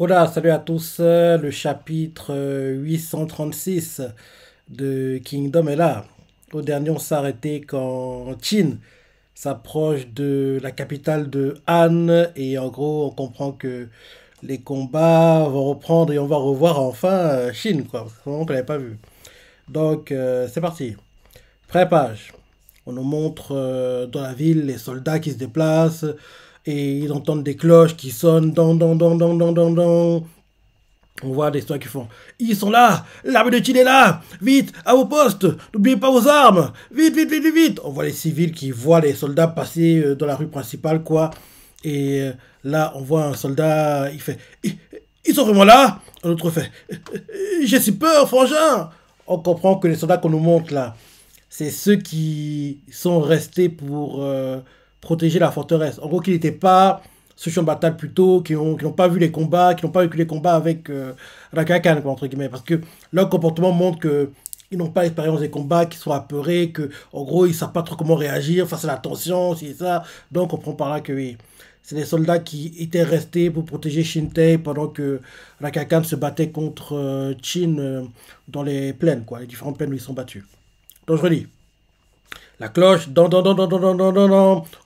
Hola, salut à tous. Le chapitre 836 de Kingdom est là. Au dernier, on s'est arrêté quand Qin s'approche de la capitale de Han et en gros, on comprend que les combats vont reprendre et on va revoir enfin Qin, quoi. Vraiment qu'on n'avait pas vu. Donc, c'est parti. Première page. On nous montre dans la ville les soldats qui se déplacent et ils entendent des cloches qui sonnent. Don, don, don, don, don, don, don. On voit des histoires qui font. Ils sont là. L'armée de Chine est là. Vite, à vos postes. N'oubliez pas vos armes. Vite, vite, vite, vite, vite. On voit les civils qui voient les soldats passer dans la rue principale, quoi. Et là, on voit un soldat. Il fait. Ils sont vraiment là. Un autre fait. J'ai si peur, frangin. On comprend que les soldats qu'on nous montre là, c'est ceux qui sont restés pour protéger la forteresse. En gros, qui n'étaient pas ce champ de bataille plus tôt, qui n'ont pas vu les combats, qui n'ont pas vécu les combats avec Rakakan, quoi, entre guillemets. Parce que leur comportement montre que ils n'ont pas l'expérience des combats, qu'ils sont apeurés, que en gros, ils ne savent pas trop comment réagir face à la tension, c'est ça. Donc, on comprend par là que oui, c'est des soldats qui étaient restés pour protéger Shintei pendant que Rakakan se battait contre Chin dans les plaines, quoi, les différentes plaines où ils sont battus. Donc, je relis. La cloche, on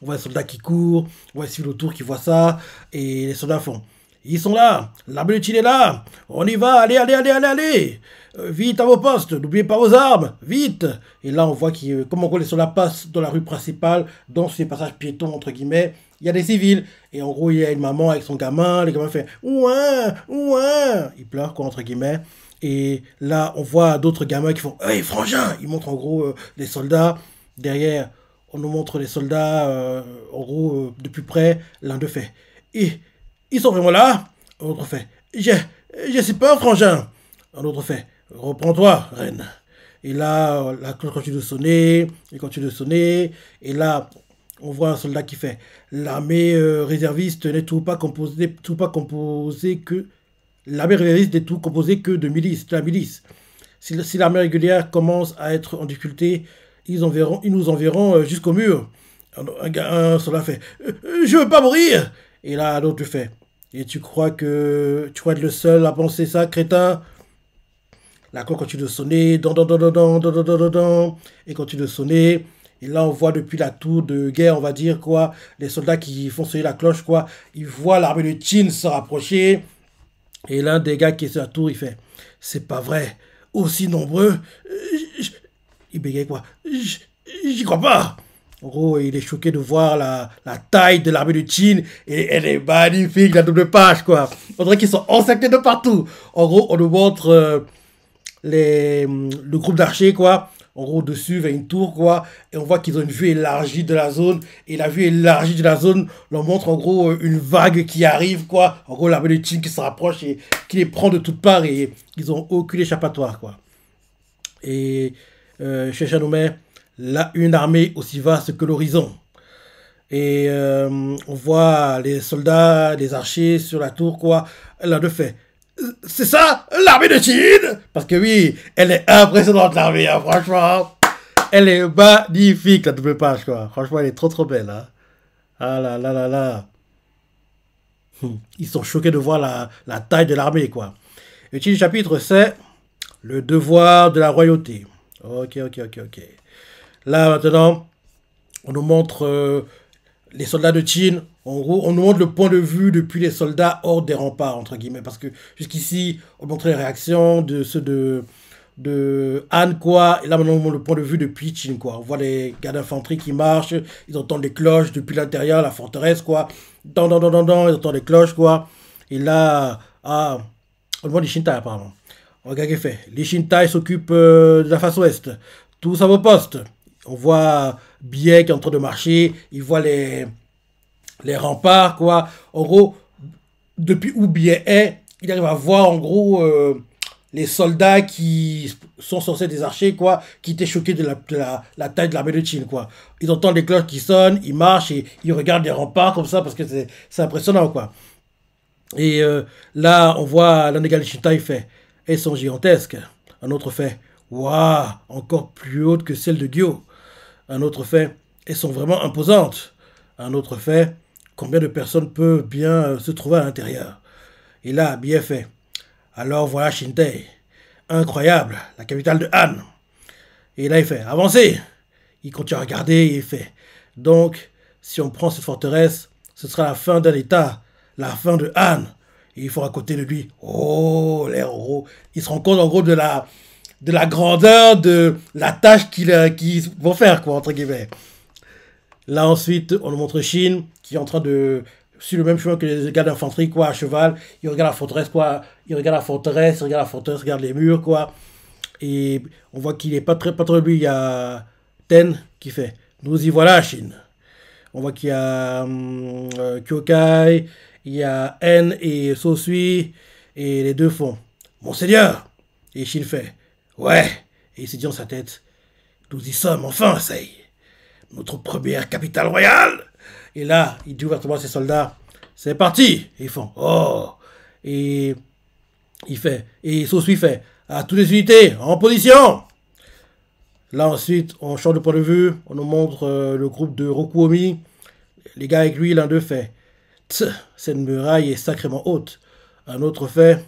voit les soldats qui courent, on voit les civils autour qui voient ça, et les soldats font. Ils sont là, l'armée de Chine est là, on y va, allez, allez, allez, allez, allez, vite à vos postes, n'oubliez pas vos armes, vite. Et là, on voit comme en gros les soldats passent dans la rue principale, dans ces passages piétons, entre guillemets, il y a des civils. Et en gros, il y a une maman avec son gamin, les gamins font ouin, ouin, ils pleurent, quoi, entre guillemets. Et là, on voit d'autres gamins qui font hey, frangin, ils montrent en gros les soldats. Derrière, on nous montre les soldats, en gros, de plus près. L'un d'eux fait et, ils sont vraiment là. L'autre fait j'ai si peur, frangin. Un autre fait reprends-toi, reine. Et là, la cloche continue de sonner, et continue de sonner. Et là, on voit un soldat qui fait l'armée réserviste n'est tout pas composée que. L'armée réserviste n'est tout composée que de milices, de la milice. Si l'armée régulière commence à être en difficulté, ils nous enverront jusqu'au mur. Un soldat fait je veux pas mourir. Et là, l'autre fait et tu crois être le seul à penser ça, crétin? La cloche continue de sonner, et continue de sonner. Et là, on voit depuis la tour de guerre, on va dire, quoi, les soldats qui font sonner la cloche, quoi, ils voient l'armée de Qin se rapprocher. Et l'un des gars qui est sur la tour, il fait c'est pas vrai, aussi nombreux. Il bégaye quoi j'y crois pas. En gros, il est choqué de voir la taille de l'armée de Qin et elle est magnifique, la double page, quoi. On dirait qu'ils sont encerclés de partout. En gros, on nous montre le groupe d'archers, quoi. En gros, dessus, vers une tour, quoi. Et on voit qu'ils ont une vue élargie de la zone. Et la vue élargie de la zone leur montre, en gros, une vague qui arrive, quoi. En gros, l'armée de Qin qui se rapproche et qui les prend de toutes parts. Et ils ont aucune échappatoire, quoi. Et chez Chanoumet, là, une armée aussi vaste que l'horizon. Et on voit les soldats, les archers sur la tour, quoi. L'un de fait c'est ça, l'armée de Chine. Parce que oui, elle est impressionnante, l'armée, hein, franchement. Elle est magnifique, la double page, quoi. Franchement, elle est trop, trop belle, hein. Ah là là là là. Ils sont choqués de voir la taille de l'armée, quoi. Et le titre du chapitre, c'est le devoir de la royauté. Ok, ok, ok, ok. Là, maintenant, on nous montre les soldats de Chine. En gros, on nous montre le point de vue depuis les soldats hors des remparts, entre guillemets. Parce que jusqu'ici, on montrait les réactions de ceux de Han, quoi. Et là, maintenant, on montre le point de vue depuis Chine, quoi. On voit les gars d'infanterie qui marchent. Ils entendent les cloches depuis l'intérieur, la forteresse, quoi. Ils entendent les cloches, quoi. Et là, ah, on voit les Shintai, apparemment. Regarde ce qu'il fait. Les Shintai s'occupent de la face ouest. Tous à vos postes. On voit Biais qui est en train de marcher. Il voit les remparts, quoi. En gros, depuis où Biais est, il arrive à voir, en gros, les soldats qui sont censés être des archers, quoi, qui étaient choqués de la taille de l'armée de Chine, quoi. Ils entendent les cloches qui sonnent, ils marchent et ils regardent les remparts comme ça parce que c'est impressionnant, quoi. Et là, on voit l'un des gars de Shinta, il fait elles sont gigantesques. Un autre fait waouh, encore plus hautes que celles de Gyo. Un autre fait elles sont vraiment imposantes. Un autre fait combien de personnes peuvent bien se trouver à l'intérieur. Et là, bien fait. Alors voilà Shintei. Incroyable, la capitale de Han. Et là, il fait, avancez. Il continue à regarder et il fait. Donc, si on prend cette forteresse, ce sera la fin d'un État, la fin de Han. Et il faut à côté de lui, oh, les héros. Il se rend compte en gros de la grandeur de la tâche qu'ils vont faire, quoi, entre guillemets. Là, ensuite, on nous montre Shin qui est en train de sur le même chemin que les gars d'infanterie, quoi, à cheval. Il regarde la forteresse, quoi. Il regarde la forteresse, il regarde les murs, quoi. Et on voit qu'il est pas très lui. Il y a Ten qui fait. Nous y voilà, Shin. On voit qu'il y a Kyokai, il y a En et Sosui. Et les deux font. Monseigneur. Et Shin fait. Ouais. Et il se dit dans sa tête. Nous y sommes, enfin, Sei. Notre première capitale royale. Et là, il dit ouvertement à ses soldats, c'est parti. Et ils font, oh. Et il fait, et Sosui fait, à toutes les unités, en position. Là ensuite, on change de point de vue, on nous montre le groupe de Rokuomi. Les gars avec lui, l'un d'eux fait, cette muraille est sacrément haute. Un autre fait,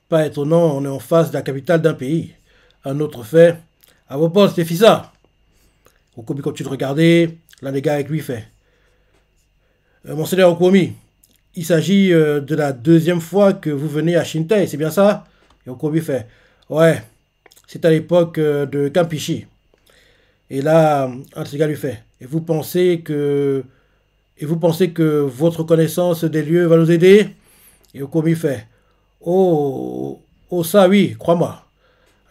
pas étonnant, on est en face de la capitale d'un pays. Un autre fait, à vos postes, les fissa. Rokuomi continue de regarder, l'un des gars avec lui fait, Monseigneur Okuomi, il s'agit de la deuxième fois que vous venez à Shintei, c'est bien ça? Et Okuomi fait, ouais, c'est à l'époque de Kampishi. Et là, un de ces gars lui fait, et vous pensez que votre connaissance des lieux va nous aider? Et Okuomi fait, oh, oh ça oui, crois-moi.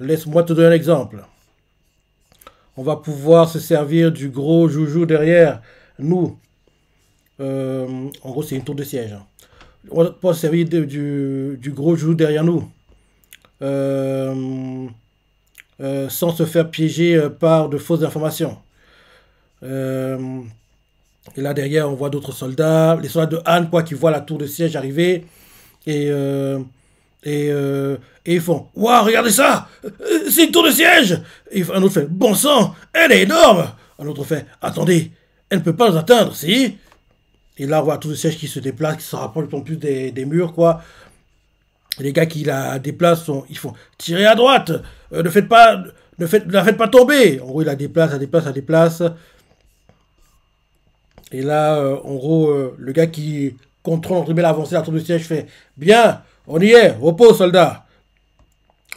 Laisse-moi te donner un exemple. On va pouvoir se servir du gros joujou derrière nous. En gros, c'est une tour de siège. On va pas se servir du gros joujou derrière nous. Sans se faire piéger par de fausses informations. Et là, derrière, on voit d'autres soldats. Les soldats de Han, quoi, qui voient la tour de siège arriver. Et, et ils font waouh, regardez ça! C'est une tour de siège! Et un autre fait bon sang, elle est énorme! Un autre fait attendez, elle ne peut pas nous atteindre, si? Et là, on voit tout le siège qui se déplace, qui se rapproche en plus des murs, quoi. Et les gars qui la déplacent, ils font tirer à droite, ne la faites pas tomber. En gros, il la déplace, la déplace. Et là, en gros, le gars qui contrôle entre guillemets l'avancée de la tour de siège fait bien, on y est, repos, soldat.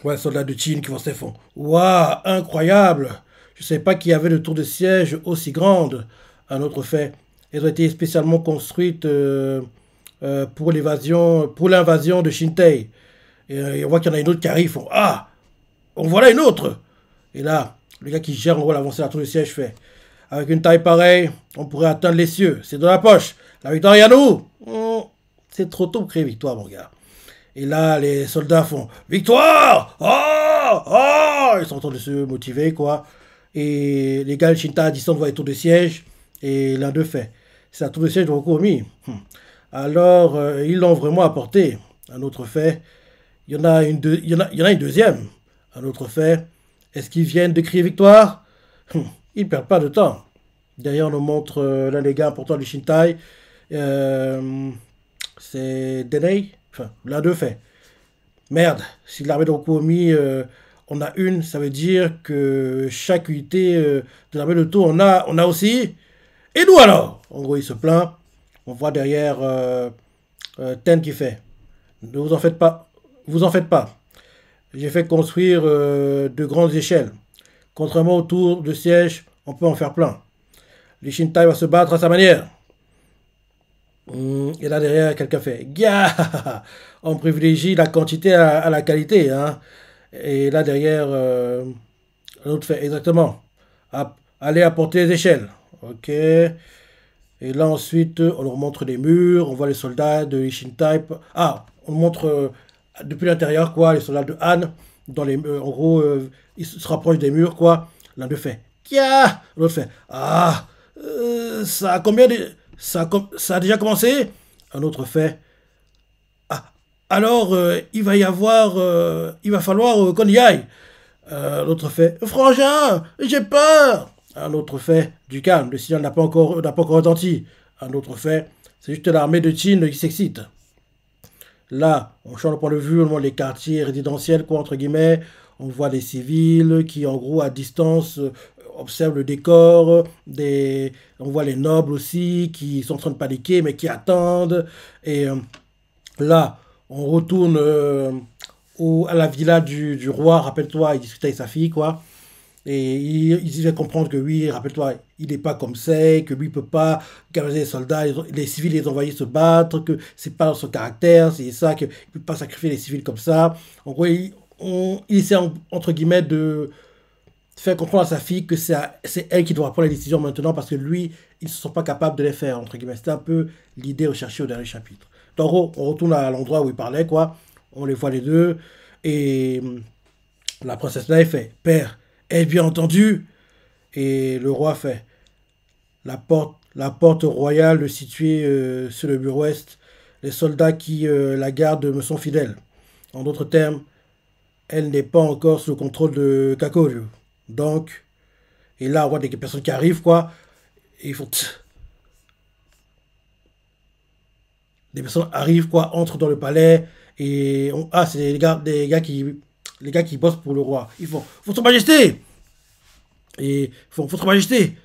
Ouais, soldats de Chine qui vont se font waouh, incroyable. Je ne savais pas qu'il y avait de tour de siège aussi grande. Un autre fait. Elles ont été spécialement construites pour l'invasion de Shintei. Et on voit qu'il y en a une autre qui arrive. Font, ah, on voit là une autre. Et là, le gars qui gère en gros l'avancée de la tour de siège fait, avec une taille pareille, on pourrait atteindre les cieux. C'est dans la poche. La victoire est à nous. C'est trop tôt pour créer victoire, mon gars. Et là, les soldats font victoire. Oh, oh. Ils sont en train de se motiver, quoi. Et les gars de Shinta à distance voient les tours de siège. Et l'un d'eux fait, c'est la tour de siège de Rokuomi. Alors, ils l'ont vraiment apporté. Un autre fait, il y en a une deuxième. Un autre fait, est-ce qu'ils viennent de crier victoire? Ils ne perdent pas de temps. Derrière, on nous montre l'un des gars importants du Shintai. C'est Denei. Enfin, l'un d'eux fait. Merde, si l'armée de Rokuomi, on a une, ça veut dire que chaque unité de l'armée de Tour, on a aussi. Et nous alors? En gros, il se plaint. On voit derrière Ten qui fait. Ne vous en faites pas. Vous en faites pas. J'ai fait construire de grandes échelles. Contrairement aux tours de siège, on peut en faire plein. Les Shintai va se battre à sa manière. Et là derrière, quelqu'un fait Gah. On privilégie la quantité à la qualité. Hein. Et là derrière, un autre fait exactement. Allez apporter les échelles. Ok. Et là ensuite, on leur montre les murs. On voit les soldats de Shintai. Ah, on montre depuis l'intérieur, quoi, les soldats de Han. Dans les, en gros, ils se rapprochent des murs, quoi. L'un d'eux fait Kia. L'autre fait ah, ça a combien de. Ça a déjà commencé? Un autre fait ah, alors il va falloir qu'on y aille. L'autre fait frangin, j'ai peur. Un autre fait du calme, le signal n'a pas encore retenti. Un autre fait c'est juste l'armée de Qin qui s'excite. Là, on change de point de vue, on voit les quartiers résidentiels, quoi, entre guillemets. On voit des civils qui, en gros, à distance, observent le décor. On voit les nobles aussi qui sont en train de paniquer, mais qui attendent. Et là, on retourne à la villa du roi. Rappelle-toi, il discute avec sa fille, quoi. Et il fait comprendre que oui, rappelle-toi, il n'est pas comme c'est, que lui ne peut pas garder les soldats, les civils les envoyer se battre, que c'est pas dans son caractère, c'est ça, qu'il ne peut pas sacrifier les civils comme ça. En gros, il essaie, entre guillemets, de faire comprendre à sa fille que c'est elle qui doit prendre les décisions maintenant parce que lui, ils ne se sont pas capables de les faire, entre guillemets. C'était un peu l'idée recherchée au dernier chapitre. Donc, en gros, on retourne à l'endroit où il parlait, quoi. On les voit les deux. Et la princesse là, elle fait, Père, ai bien entendu? Et le roi fait, la porte royale située sur le mur ouest, les soldats qui la gardent me sont fidèles. En d'autres termes, elle n'est pas encore sous le contrôle de Kakoryu. Donc, et là, on voit des personnes qui arrivent, quoi. Et ils font... Des personnes arrivent, quoi, entrent dans le palais. Et c'est les gars qui bossent pour le roi. Ils font, Votre Majesté! Et ils font, Votre Majesté!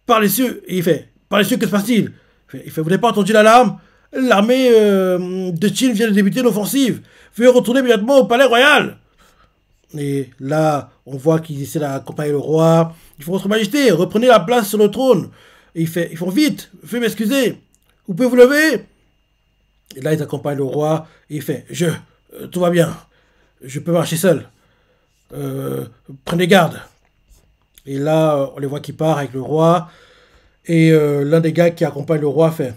Par les cieux! Et il fait, Par les cieux, que se passe-t-il? Vous n'avez pas entendu l'alarme? L'armée de Qin vient de débuter l'offensive. Veuillez retourner immédiatement au palais royal. Et là, on voit qu'ils essaient d'accompagner le roi. Ils font, Votre Majesté, reprenez la place sur le trône. Et ils font, Vite, veuillez m'excuser. Vous pouvez vous lever? Et là, ils accompagnent le roi. Et il fait, tout va bien. Je peux marcher seul. Prenez garde. Et là, on les voit qui part avec le roi. Et l'un des gars qui accompagne le roi fait,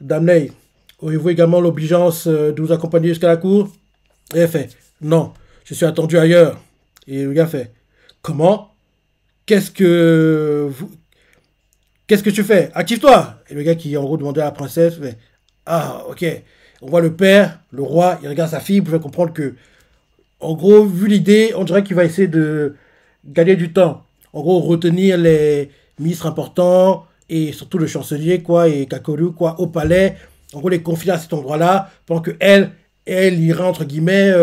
Damney, auriez-vous également l'obligeance de vous accompagner jusqu'à la cour? Et elle fait, Non, je suis attendu ailleurs. Et le gars fait, Comment? Qu'est-ce que tu fais? Active-toi! Et le gars qui, en gros, demandait à la princesse fait, Ah, ok. On voit le père, le roi, il regarde sa fille, pour faire comprendre que, en gros, vu l'idée, on dirait qu'il va essayer de gagner du temps. En gros, retenir les ministres importants et surtout le chancelier, quoi, et Kakoru, quoi, au palais. En gros, les confier à cet endroit-là, pendant que elle ira, entre guillemets,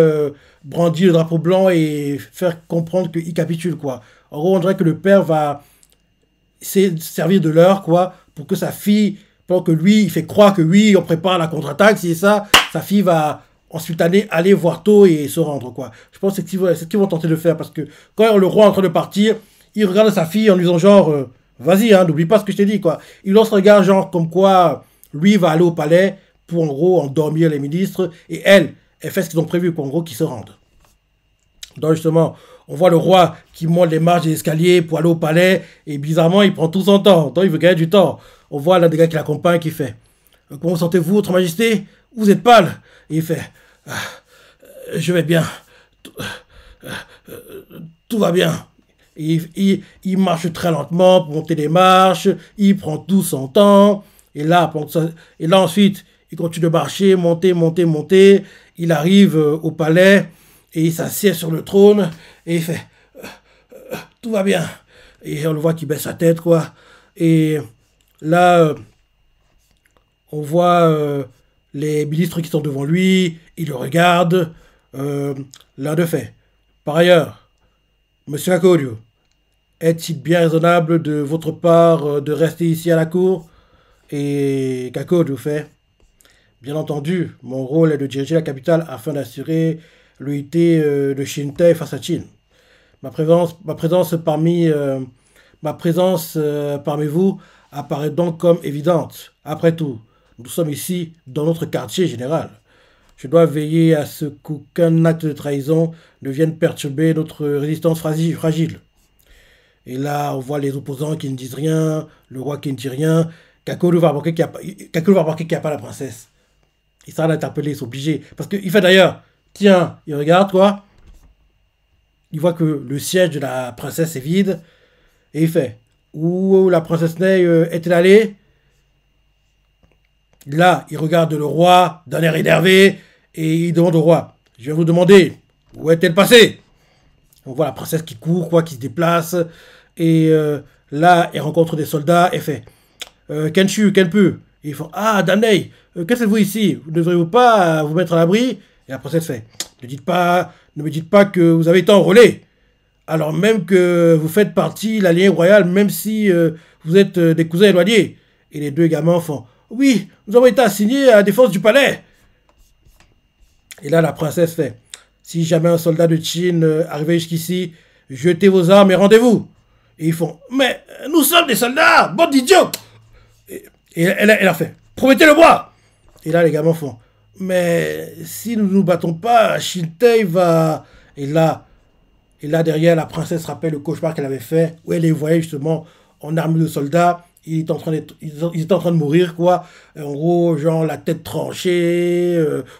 brandir le drapeau blanc et faire comprendre qu'il capitule, quoi. En gros, on dirait que le père va servir de l'heure, quoi, pour que sa fille, pendant que lui, il fait croire que oui, on prépare la contre-attaque, c'est ça, sa fille va ensuite aller voir tôt et se rendre, quoi. Je pense que c'est ce qu'ils vont tenter de faire, parce que quand le roi est en train de partir, il regarde sa fille en lui disant genre, vas-y, hein, n'oublie pas ce que je t'ai dit, quoi. Il lance un regard genre comme quoi lui va aller au palais pour en gros endormir les ministres, et elle fait ce qu'ils ont prévu, quoi, en gros, qu'ils se rendent. Donc justement, on voit le roi qui monte les marches des escaliers pour aller au palais, et bizarrement, il prend tout son temps, donc il veut gagner du temps. On voit l'un des gars qui l'accompagne qui fait, Comment sentez-vous, votre majesté? Vous êtes pâle? Et il fait, Je vais bien, tout va bien. Il marche très lentement pour monter les marches, il prend tout son temps, et là ensuite, il continue de marcher, monter, monter, monter, il arrive au palais, et il s'assied sur le trône, et il fait, tout va bien. Et on le voit qu'il baisse sa tête, quoi. Et là, on voit les ministres qui sont devant lui, ils le regardent, l'un de fait. Par ailleurs, Monsieur Kakoryu, est-il bien raisonnable de votre part de rester ici à la cour? Et Kakoryu fait, Bien entendu, mon rôle est de diriger la capitale afin d'assurer l'unité de Shintai face à Qin. Ma présence parmi vous apparaît donc comme évidente. Après tout, nous sommes ici dans notre quartier général. Je dois veiller à ce qu'aucun acte de trahison ne vienne perturber notre résistance fragile. Et là, on voit les opposants qui ne disent rien, le roi qui ne dit rien. Kakoru va remarquer qu'il n'y a pas la princesse. Il sera d'interpeller, ils sont obligés. Parce qu'il fait d'ailleurs, tiens, il regarde quoi. Il voit que le siège de la princesse est vide. Et il fait, où la princesse Ney est-elle allée? Là, il regarde le roi d'un air énervé. Et il demande au roi, je vais vous demander, où est-elle passée? On voit la princesse qui court, quoi, qui se déplace. Et là, elle rencontre des soldats et fait, Kenchu, Kenpu, Et ils font, ah, Danae, qu'est-ce que vous ici? Vous ne devriez-vous pas vous mettre à l'abri? Et la princesse fait, ne me dites pas que vous avez été enrôlé. Alors même que vous faites partie de la lignée royale, même si vous êtes des cousins éloignés. Et les deux gamins font, oui, nous avons été assignés à la défense du palais. Et là, la princesse fait, si jamais un soldat de Chine arrivait jusqu'ici, jetez vos armes et rendez-vous. Et ils font, mais nous sommes des soldats, bande d'idiots. Et elle a fait, promettez-le-moi. Et là, les gamins font, mais si nous ne nous battons pas, Shintei va... Et là, derrière, la princesse rappelle le cauchemar qu'elle avait fait, où elle les voyait justement en armure de soldats. Ils étaient en train de mourir, quoi. En gros, genre la tête tranchée,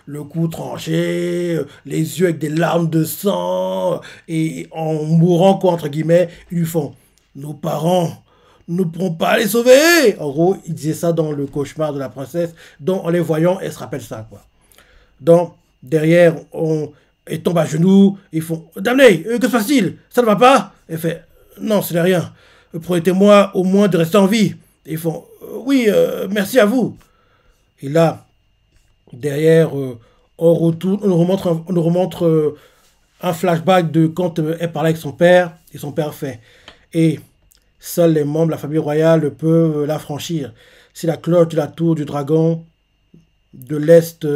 le cou tranché, les yeux avec des larmes de sang. Et en mourant, quoi, entre guillemets, ils lui font, nos parents ne pourront pas les sauver. En gros, il disait ça dans le cauchemar de la princesse. Donc, en les voyant, elle se rappelle ça, quoi. Donc, derrière, ils tombent à genoux, ils font Damnée, que se passe-t-il? Ça ne va pas? Elle fait non, ce n'est rien. Promettez-moi au moins de rester en vie. Et ils font oui, merci à vous. Et là, derrière, on retourne, on nous remontre un flashback de quand elle parlait avec son père, et son père fait et seuls les membres de la famille royale peuvent la franchir. Si la cloche de la tour du dragon de l'Est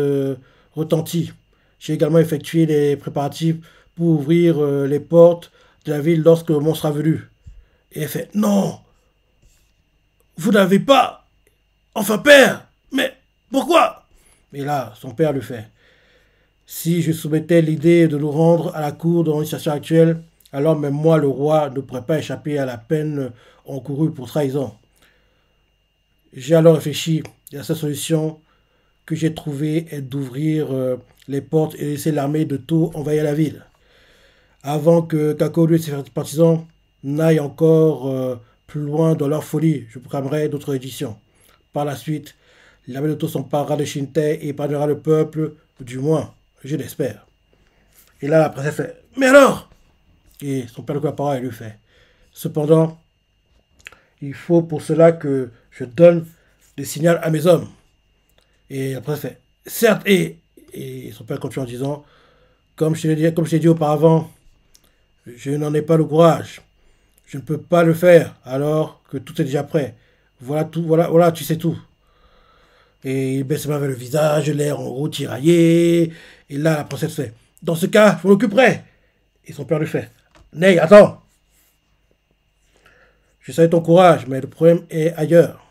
retentit. J'ai également effectué les préparatifs pour ouvrir les portes de la ville lorsque le monstre a venu. Et elle fait non, vous n'avez pas. Enfin, père, mais pourquoi? Et là, son père lui fait si je soumettais l'idée de nous rendre à la cour dans une situation actuelle, alors même moi, le roi, ne pourrait pas échapper à la peine encourue pour trahison. J'ai alors réfléchi à cette solution que j'ai trouvée est d'ouvrir les portes et laisser l'armée de Tours envahir la ville. Avant que Kakoru et ses partisans n'aillent encore plus loin dans leur folie, je programmerai d'autres éditions. Par la suite, l'armée de Tours s'emparera de Shintei et épargnera le peuple, du moins, je l'espère. Et là, la princesse fait mais alors? Et son père le coup parole et lui fait cependant, il faut pour cela que je donne des signaux à mes hommes. Et après, fait certes, et son père continue en disant comme je l'ai dit auparavant, je n'en ai pas le courage. Je ne peux pas le faire alors que tout est déjà prêt. Voilà tout, voilà, tu sais tout. Et il baisse ses mains vers le visage, l'air en haut tiraillé. Et là, la princesse fait dans ce cas, je m'en occuperai. Et son père lui fait Ney, attends. Je savais ton courage, mais le problème est ailleurs.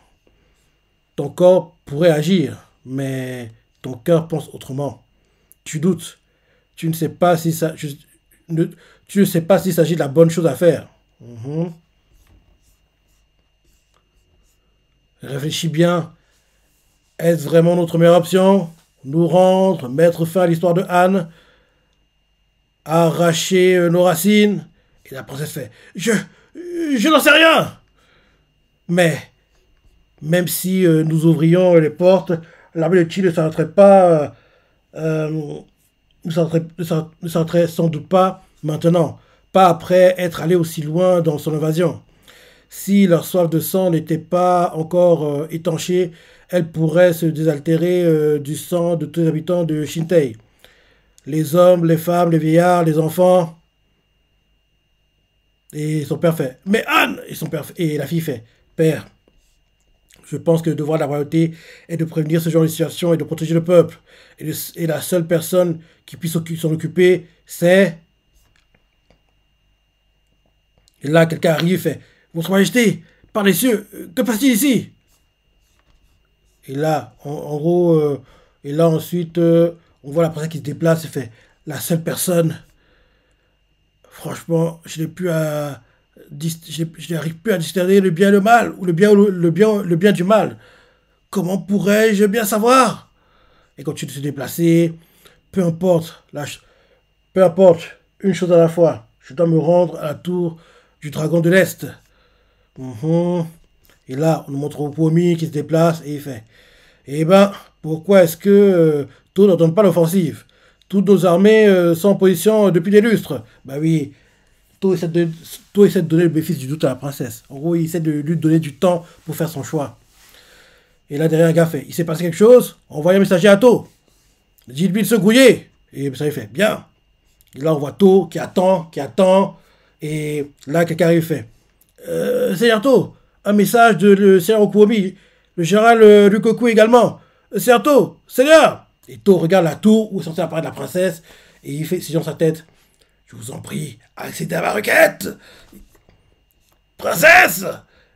Ton corps pourrait agir, mais ton cœur pense autrement. Tu doutes. Tu ne sais pas si ça, ne, tu ne sais pas s'il s'agit de la bonne chose à faire. Mhm. Réfléchis bien. Est-ce vraiment notre meilleure option? Nous rendre, mettre fin à l'histoire de Anne, arracher nos racines? Et la princesse fait je n'en sais rien. Mais même si nous ouvrions les portes, l'armée de Chine ne s'arrêterait pas. Ne s'arrêterait sans doute pas maintenant, pas après être allé aussi loin dans son invasion. Si leur soif de sang n'était pas encore étanchée, elle pourrait se désaltérer du sang de tous les habitants de Shintei. Les hommes, les femmes, les vieillards, les enfants. Et son père fait mais Anne! Et la fille fait père, je pense que le devoir de la royauté est de prévenir ce genre de situation et de protéger le peuple. Et la seule personne qui puisse s'en occuper, c'est... Et là, quelqu'un arrive et fait votre Majesté, par les cieux, que passe-t-il ici? Et là, en gros, et là ensuite, on voit la princesse qui se déplace et fait la seule personne. Franchement, je n'arrive plus à distinguer le bien et le mal, ou le bien du mal. Comment pourrais-je bien savoir? Et continue de se déplacer. Peu importe, peu importe, une chose à la fois. Je dois me rendre à la tour du dragon de l'Est. Mhm. Et là, on nous montre Opomi qui se déplace et il fait eh ben, pourquoi est-ce que tout ne donne pas l'offensive? Toutes nos armées sont en position depuis des lustres. Bah oui, tout essaie de donner le bénéfice du doute à la princesse. En gros, il essaie de lui donner du temps pour faire son choix. Et là, derrière, un gars fait, il s'est passé quelque chose, envoyez un messager à To. Dites-lui de se grouiller. Et ça il fait, bien. Et là, on voit To qui attend, qui attend. Et là, quelqu'un arrive fait, Seigneur To, un message de le Seigneur Okuomi, le général Lukoku également. Seigneur To, Seigneur. Et To regarde la tour où est censé apparaître la princesse. Et il fait, c'est dans sa tête, je vous en prie, accédez à ma requête. Princesse.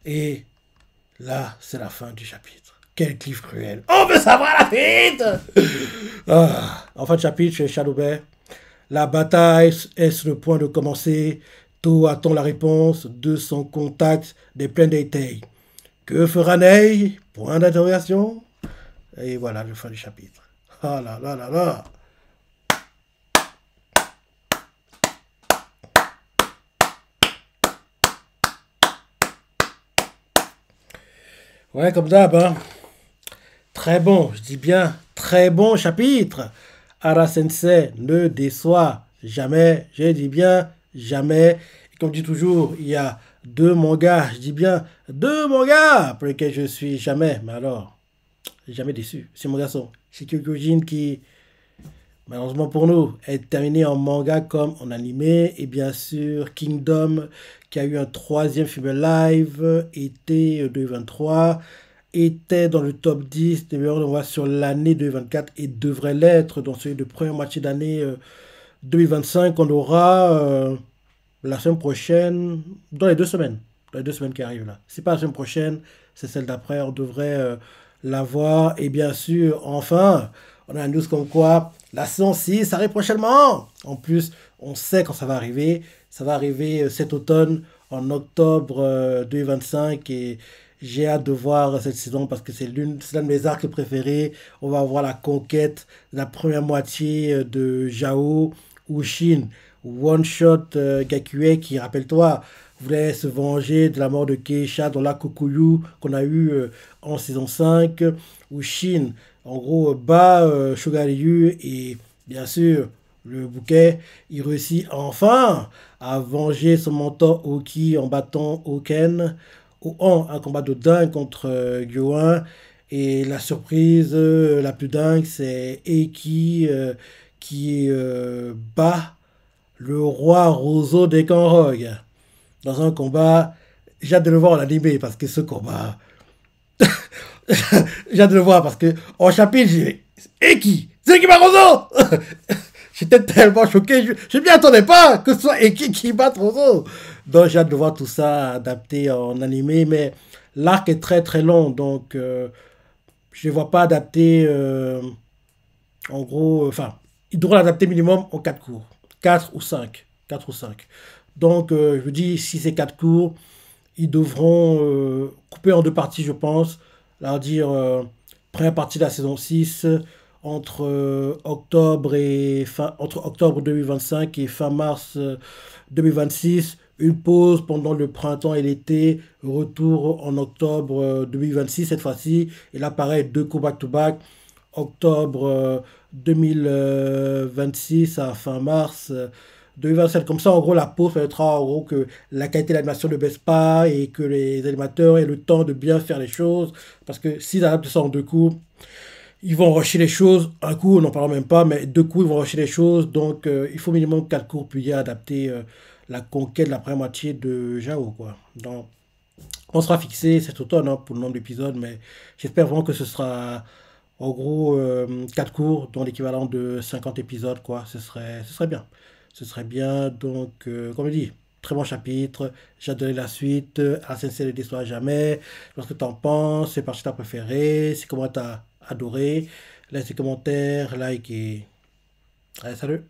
Et là, c'est la fin du chapitre. Quel cliff cruel. On veut savoir la suite. En fin de chapitre, chez Shadowbear, la bataille est sur le point de commencer. To attend la réponse de son contact des plaines d'Eitei. Que fera Nei? Point d'interrogation. Et voilà le fin du chapitre. Ah là là là là. Ouais, comme d'hab, hein. Très bon, je dis bien très bon chapitre. Ara Sensei ne déçoit jamais, je dis bien jamais. Et comme je dis toujours, il y a deux mangas, je dis bien deux mangas pour lesquels je suis jamais, mais alors, jamais déçu. Ces mangas sont Shikkyojin qui, malheureusement pour nous, est terminé en manga comme en animé. Et bien sûr, Kingdom qui a eu un troisième film live, été 2023 était dans le top 10 des meilleurs envois sur l'année 2024 et devrait l'être dans celui de première moitié d'année 2025. On aura la semaine prochaine, dans les 2 semaines qui arrivent là. C'est pas la semaine prochaine, c'est celle d'après. On devrait l'avoir. Et bien sûr, enfin, on a une news comme quoi la saison 6 arrive prochainement. En plus, on sait quand ça va arriver. Ça va arriver cet automne, en octobre 2025. Et j'ai hâte de voir cette saison parce que c'est l'un de mes arcs préférés. On va avoir la conquête de la première moitié de Jao ou Shin. One Shot Gakue qui, rappelle-toi, voulait se venger de la mort de Keisha dans la Kokuyu qu'on a eu en saison 5. Ou Shin, en gros, bat Shogaryu et bien sûr, le bouquet, il réussit enfin à venger son mentor Oki en battant Oken un combat de dingue contre Gyoin. Et la surprise la plus dingue, c'est Eki qui bat le roi Roseau des Kanrogs dans un combat. J'ai hâte de le voir en animé parce que ce combat, j'ai hâte de le voir parce que en chapitre, j'ai Eki, c'est Eki Barroso. J'étais tellement choqué, je m'y attendais pas que ce soit Eki qui batte Roseau. Donc j'ai hâte de voir tout ça adapté en animé, mais l'arc est très très long, donc je ne vois pas adapté, en gros, enfin, il devrait l'adapter minimum en 4 cours, 4 ou 5, 4 ou 5. Donc je vous dis, si c'est 4 cours, ils devront couper en deux parties, je pense, leur dire première partie de la saison 6 entre entre octobre 2025 et fin mars 2026, une pause pendant le printemps et l'été, retour en octobre 2026 cette fois-ci, et là pareil, deux cours back-to-back, octobre 2026 à fin mars 2027. Comme ça, en gros, la pause permettra en gros que la qualité de l'animation ne baisse pas et que les animateurs aient le temps de bien faire les choses. Parce que s'ils adaptent ça en deux coups, ils vont rusher les choses. Un coup, on n'en parlera même pas, mais deux coups, ils vont rusher les choses. Donc, il faut minimum 4 cours puis adapter la conquête de la première moitié de Jao, quoi. Donc, on sera fixé cet automne hein, pour le nombre d'épisodes, mais j'espère vraiment que ce sera en gros 4 cours, dont l'équivalent de 50 épisodes, quoi. Ce serait bien. Ce serait bien. Donc, comme je dis, très bon chapitre. J'ai donné la suite. À Sensei ne déçoit jamais. Lorsque tu en penses, c'est parti ta préférée. C'est comment tu as adoré. Laisse des commentaires, like et. Allez, salut!